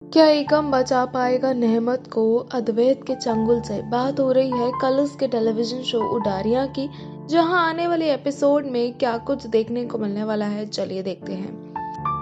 क्या एकम बचा पाएगा नेमत को अद्वैत के चंगुल से? बात हो रही है कलर्स के टेलीविजन शो उडारियां की, जहां आने वाले एपिसोड में क्या कुछ देखने को मिलने वाला है, चलिए देखते हैं।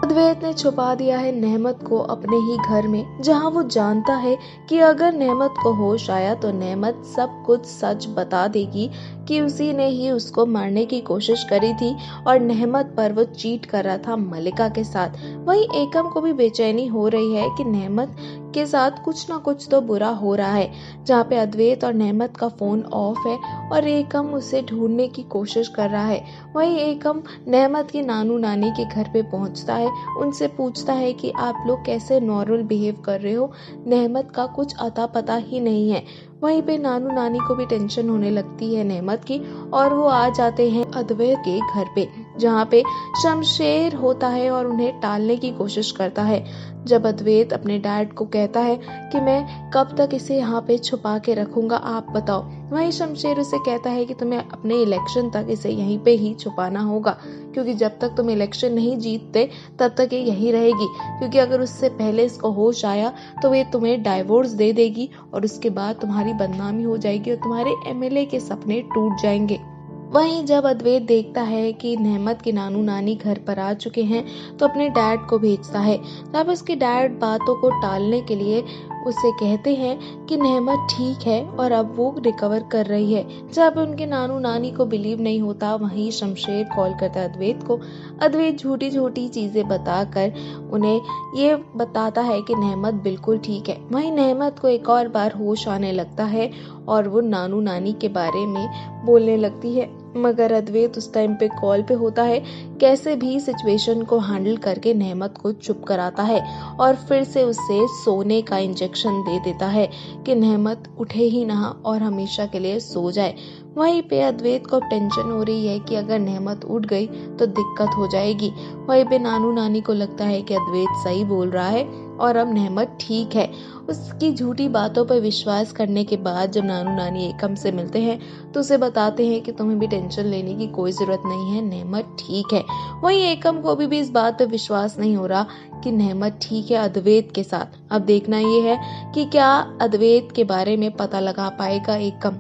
अद्वैत ने छुपा दिया है नेमत को अपने ही घर में, जहां वो जानता है कि अगर नेमत को होश आया तो नेमत सब कुछ सच बता देगी कि उसी ने ही उसको मारने की कोशिश करी थी और नेमत पर वो चीट कर रहा था मलिका के साथ। वहीं एकम को भी बेचैनी हो रही है कि नेमत के साथ कुछ ना कुछ तो बुरा हो रहा है। जहाँ पे अद्वैत और नेमत का फोन ऑफ है और एकम उसे ढूंढने की कोशिश कर रहा है। वहीं एकम नेमत की नानू नानी के घर पे पहुंचता है, उनसे पूछता है कि आप लोग कैसे नॉर्मल बिहेव कर रहे हो, नेमत का कुछ अता पता ही नहीं है। वहीं पे नानू नानी को भी टेंशन होने लगती है नेमत की और वो आ जाते हैं अद्वैत के घर पे, जहाँ पे शमशेर होता है और उन्हें टालने की कोशिश करता है। जब अद्वैत अपने डैड को कहता है कि मैं कब तक इसे यहाँ पे छुपा के रखूंगा, आप बताओ, वहीं शमशेर उसे कहता है कि तुम्हें अपने इलेक्शन तक इसे यहीं पे ही छुपाना होगा, क्योंकि जब तक तुम इलेक्शन नहीं जीतते तब तक ये यही रहेगी, क्योंकि अगर उससे पहले इसको होश आया तो वे तुम्हें डाइवोर्स दे देगी और उसके बाद तुम्हारी बदनामी हो जाएगी और तुम्हारे एमएलए के सपने टूट जाएंगे। वहीं जब अद्वैत देखता है कि नेमत के नानू नानी घर पर आ चुके हैं तो अपने डैड को भेजता है। तब उसके डैड बातों को टालने के लिए उसे कहते हैं कि नेमत ठीक है और अब वो रिकवर कर रही है। जब उनके नानू नानी को बिलीव नहीं होता, वहीं शमशेर कॉल करता है अद्वैत को। अद्वैत झूठी झूठी चीजें बताकर उन्हें ये बताता है कि नेमत बिल्कुल ठीक है। वहीं नेमत को एक और बार होश आने लगता है और वो नानू नानी के बारे में बोलने लगती है, मगर अद्वैत उस टाइम पे कॉल पे होता है। कैसे भी सिचुएशन को हैंडल करके नेमत को चुप कराता है और फिर से उसे सोने का इंजेक्शन दे देता है कि नेमत उठे ही ना और हमेशा के लिए सो जाए। वहीं पे अद्वैत को टेंशन हो रही है कि अगर नेमत उठ गई तो दिक्कत हो जाएगी। वहीं पे नानू नानी को लगता है कि अद्वैत सही बोल रहा है और अब नेमत ठीक है। उसकी झूठी बातों पर विश्वास करने के बाद जब नानू नानी एकम से मिलते हैं तो उसे बताते हैं कि तुम्हें भी टेंशन लेने की कोई जरूरत नहीं है, नेमत ठीक है। वहीं एकम को भी इस बात पर विश्वास नहीं हो रहा कि नेमत ठीक है अद्वैत के साथ। अब देखना ये है कि क्या अद्वैत के बारे में पता लगा पाएगा एकम।